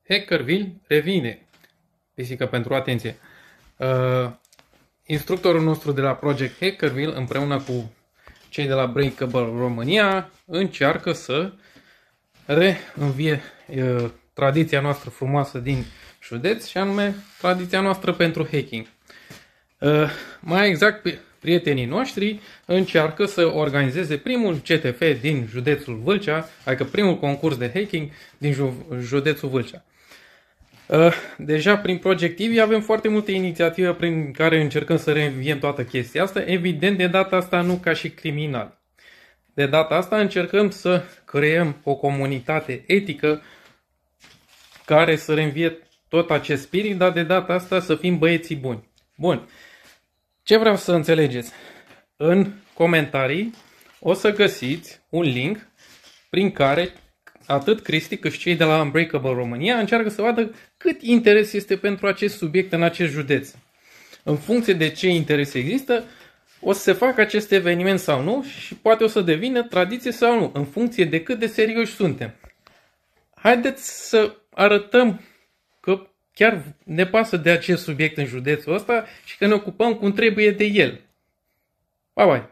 Hackerville revine. Pisică pentru atenție. Instructorul nostru de la Project Hackerville, împreună cu cei de la Breakable România, încearcă să reînvie tradiția noastră frumoasă din județ, și anume tradiția noastră pentru hacking. Mai exact, prietenii noștri încearcă să organizeze primul CTF din județul Vâlcea, adică primul concurs de hacking din județul Vâlcea. Deja prin Project TV avem foarte multe inițiative prin care încercăm să reînviem toată chestia asta, evident de data asta nu ca și criminali. De data asta încercăm să creăm o comunitate etică care să reînvie tot acest spirit, dar de data asta să fim băieții buni. Bun. Ce vreau să înțelegeți? În comentarii o să găsiți un link prin care atât Cristi cât și cei de la Unbreakable România încearcă să vadă cât interes este pentru acest subiect în acest județ. În funcție de ce interes există, o să se facă acest eveniment sau nu și poate o să devină tradiție sau nu, în funcție de cât de serioși suntem. Haideți să arătăm că chiar ne pasă de acest subiect în județul ăsta și că ne ocupăm cum trebuie de el. Bye bye!